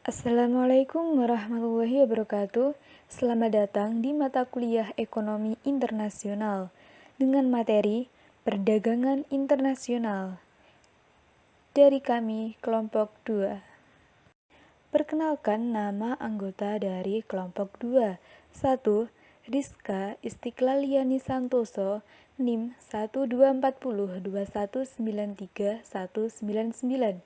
Assalamualaikum warahmatullahi wabarakatuh. Selamat datang di mata kuliah Ekonomi Internasional dengan materi Perdagangan Internasional dari kami kelompok 2. Perkenalkan nama anggota dari kelompok 2. 1. Rizka Istiqlaliani Santoso, NIM 12402193199.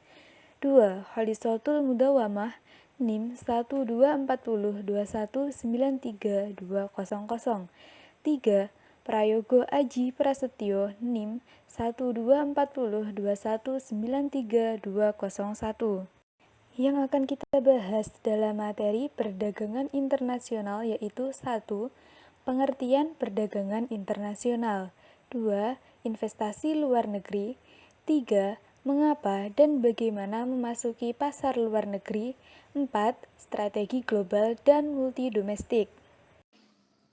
2. Holisotul Mudawamah, NIM 12402193200. 3. Prayogo Aji Prasetyo, NIM 12402193201. Yang akan kita bahas dalam materi perdagangan internasional yaitu 1. Pengertian perdagangan internasional. 2. Investasi luar negeri. 3. Mengapa dan bagaimana memasuki pasar luar negeri. 4. Strategi global dan multidomestik.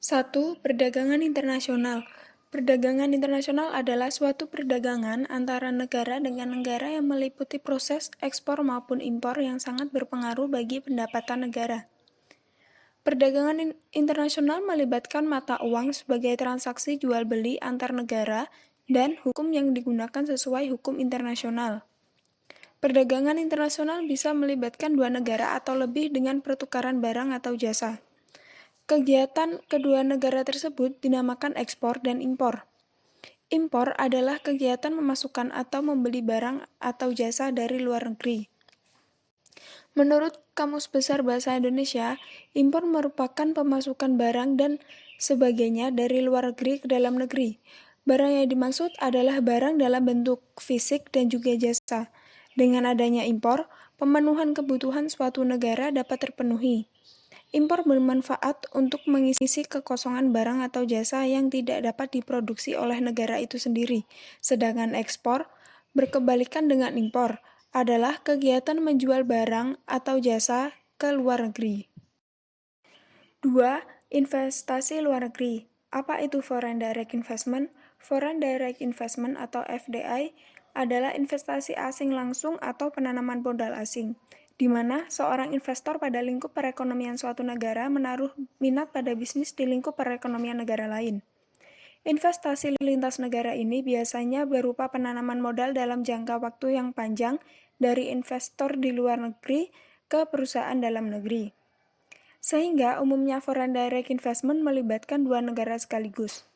1. Perdagangan internasional. Perdagangan internasional adalah suatu perdagangan antara negara dengan negara yang meliputi proses ekspor maupun impor yang sangat berpengaruh bagi pendapatan negara. Perdagangan internasional melibatkan mata uang sebagai transaksi jual-beli antar negara dan hukum yang digunakan sesuai hukum internasional. Perdagangan internasional bisa melibatkan dua negara atau lebih dengan pertukaran barang atau jasa. Kegiatan kedua negara tersebut dinamakan ekspor dan impor. Impor adalah kegiatan memasukkan atau membeli barang atau jasa dari luar negeri. Menurut Kamus Besar Bahasa Indonesia, impor merupakan pemasukan barang dan sebagainya dari luar negeri ke dalam negeri. Barang yang dimaksud adalah barang dalam bentuk fisik dan juga jasa. Dengan adanya impor, pemenuhan kebutuhan suatu negara dapat terpenuhi. Impor bermanfaat untuk mengisi kekosongan barang atau jasa yang tidak dapat diproduksi oleh negara itu sendiri. Sedangkan ekspor, berkebalikan dengan impor, adalah kegiatan menjual barang atau jasa ke luar negeri. 2. Investasi luar negeri. Apa itu Foreign Direct Investment? Foreign Direct Investment atau FDI adalah investasi asing langsung atau penanaman modal asing, di mana seorang investor pada lingkup perekonomian suatu negara menaruh minat pada bisnis di lingkup perekonomian negara lain. Investasi lintas negara ini biasanya berupa penanaman modal dalam jangka waktu yang panjang dari investor di luar negeri ke perusahaan dalam negeri. Sehingga umumnya foreign direct investment melibatkan dua negara sekaligus.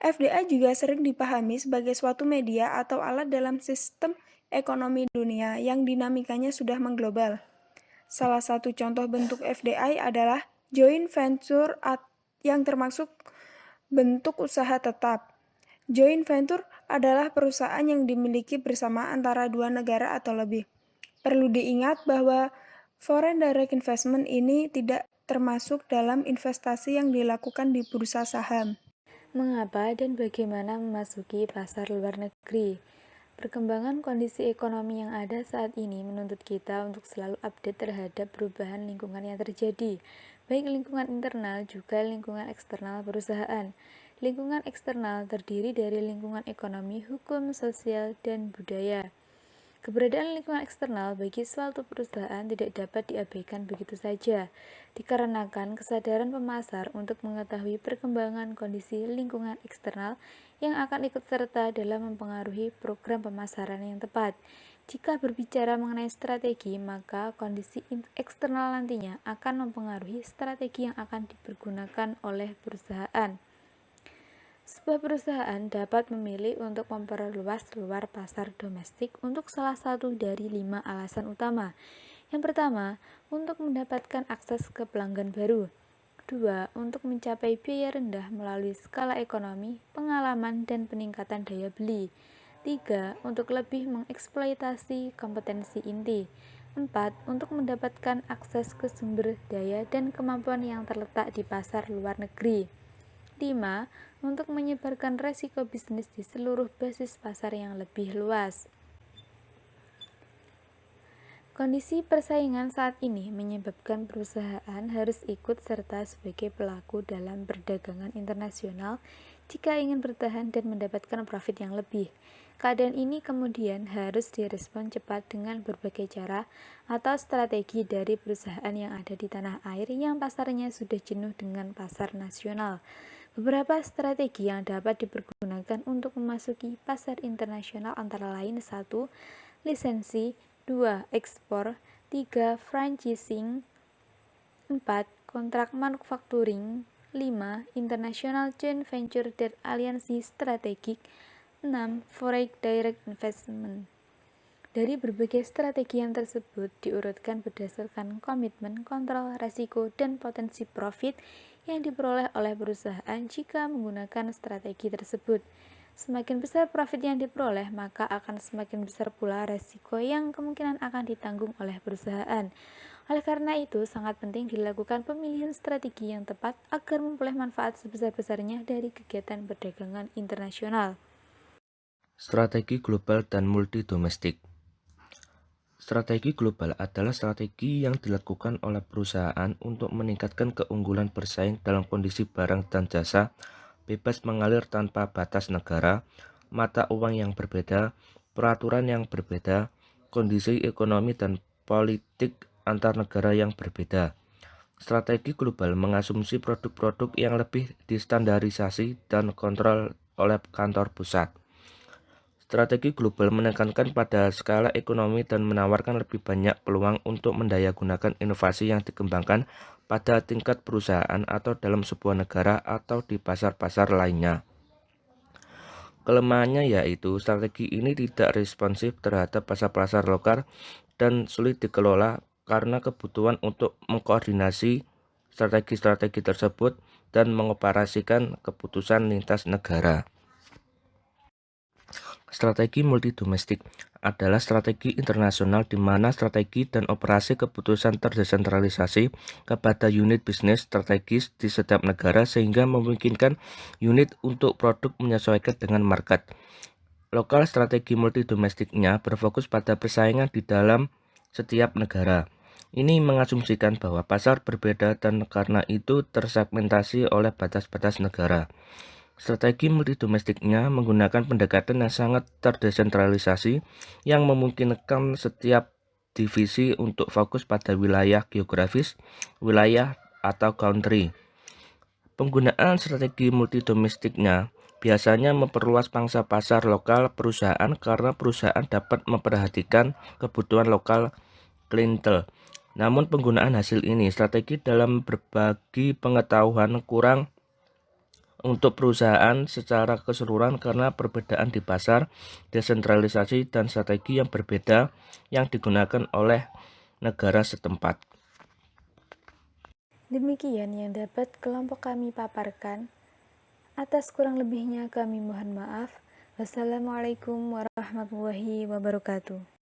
FDI juga sering dipahami sebagai suatu media atau alat dalam sistem ekonomi dunia yang dinamikanya sudah mengglobal. Salah satu contoh bentuk FDI adalah joint venture yang termasuk bentuk usaha tetap. Joint venture adalah perusahaan yang dimiliki bersama antara dua negara atau lebih. Perlu diingat bahwa foreign direct investment ini tidak termasuk dalam investasi yang dilakukan di bursa saham. Mengapa dan bagaimana memasuki pasar luar negeri? Perkembangan kondisi ekonomi yang ada saat ini menuntut kita untuk selalu update terhadap perubahan lingkungan yang terjadi, baik lingkungan internal juga lingkungan eksternal perusahaan. Lingkungan eksternal terdiri dari lingkungan ekonomi, hukum, sosial, dan budaya. Keberadaan lingkungan eksternal bagi suatu perusahaan tidak dapat diabaikan begitu saja, dikarenakan kesadaran pemasar untuk mengetahui perkembangan kondisi lingkungan eksternal yang akan ikut serta dalam mempengaruhi program pemasaran yang tepat. Jika berbicara mengenai strategi, maka kondisi eksternal nantinya akan mempengaruhi strategi yang akan dipergunakan oleh perusahaan. Sebuah perusahaan dapat memilih untuk memperluas luar pasar domestik untuk salah satu dari 5 alasan utama. Yang pertama, untuk mendapatkan akses ke pelanggan baru. 2. Untuk mencapai biaya rendah melalui skala ekonomi, pengalaman, dan peningkatan daya beli. 3. Untuk lebih mengeksploitasi kompetensi inti. 4. Untuk mendapatkan akses ke sumber daya dan kemampuan yang terletak di pasar luar negeri. 5. Untuk menyebarkan resiko bisnis di seluruh basis pasar yang lebih luas. Kondisi persaingan saat ini menyebabkan perusahaan harus ikut serta sebagai pelaku dalam perdagangan internasional jika ingin bertahan dan mendapatkan profit yang lebih. Keadaan ini kemudian harus direspon cepat dengan berbagai cara atau strategi dari perusahaan yang ada di tanah air yang pasarnya sudah jenuh dengan pasar nasional. Beberapa strategi yang dapat dipergunakan untuk memasuki pasar internasional antara lain: 1. Lisensi, 2. Ekspor, 3. Franchising, 4. Kontrak manufacturing, 5. International joint venture dan aliansi strategik, 6. Foreign direct investment. Dari berbagai strategi yang tersebut diurutkan berdasarkan komitmen, kontrol, resiko, dan potensi profit yang diperoleh oleh perusahaan jika menggunakan strategi tersebut. Semakin besar profit yang diperoleh, maka akan semakin besar pula resiko yang kemungkinan akan ditanggung oleh perusahaan. Oleh karena itu, sangat penting dilakukan pemilihan strategi yang tepat agar memperoleh manfaat sebesar-besarnya dari kegiatan perdagangan internasional. Strategi global dan multi domestik. Strategi global adalah strategi yang dilakukan oleh perusahaan untuk meningkatkan keunggulan bersaing dalam kondisi barang dan jasa bebas mengalir tanpa batas negara, mata uang yang berbeda, peraturan yang berbeda, kondisi ekonomi dan politik antar negara yang berbeda. Strategi global mengasumsi produk-produk yang lebih distandarisasi dan kontrol oleh kantor pusat. Strategi global menekankan pada skala ekonomi dan menawarkan lebih banyak peluang untuk mendayagunakan inovasi yang dikembangkan pada tingkat perusahaan atau dalam sebuah negara atau di pasar-pasar lainnya. Kelemahannya yaitu strategi ini tidak responsif terhadap pasar-pasar lokal dan sulit dikelola karena kebutuhan untuk mengkoordinasi strategi-strategi tersebut dan mengoperasikan keputusan lintas negara. Strategi multidomestik adalah strategi internasional di mana strategi dan operasi keputusan terdesentralisasi kepada unit bisnis strategis di setiap negara sehingga memungkinkan unit untuk produk menyesuaikan dengan market. Lokal strategi multidomestiknya berfokus pada persaingan di dalam setiap negara. Ini mengasumsikan bahwa pasar berbeda dan karena itu tersegmentasi oleh batas-batas negara. Strategi multidomestiknya menggunakan pendekatan yang sangat terdesentralisasi yang memungkinkan setiap divisi untuk fokus pada wilayah geografis, wilayah atau country. Penggunaan strategi multidomestiknya biasanya memperluas pangsa pasar lokal perusahaan karena perusahaan dapat memperhatikan kebutuhan lokal klientel. Namun penggunaan hasil ini strategi dalam berbagi pengetahuan kurang untuk perusahaan secara keseluruhan karena perbedaan di pasar, desentralisasi, dan strategi yang berbeda yang digunakan oleh negara setempat. Demikian yang dapat kelompok kami paparkan. Atas kurang lebihnya kami mohon maaf. Wassalamualaikum warahmatullahi wabarakatuh.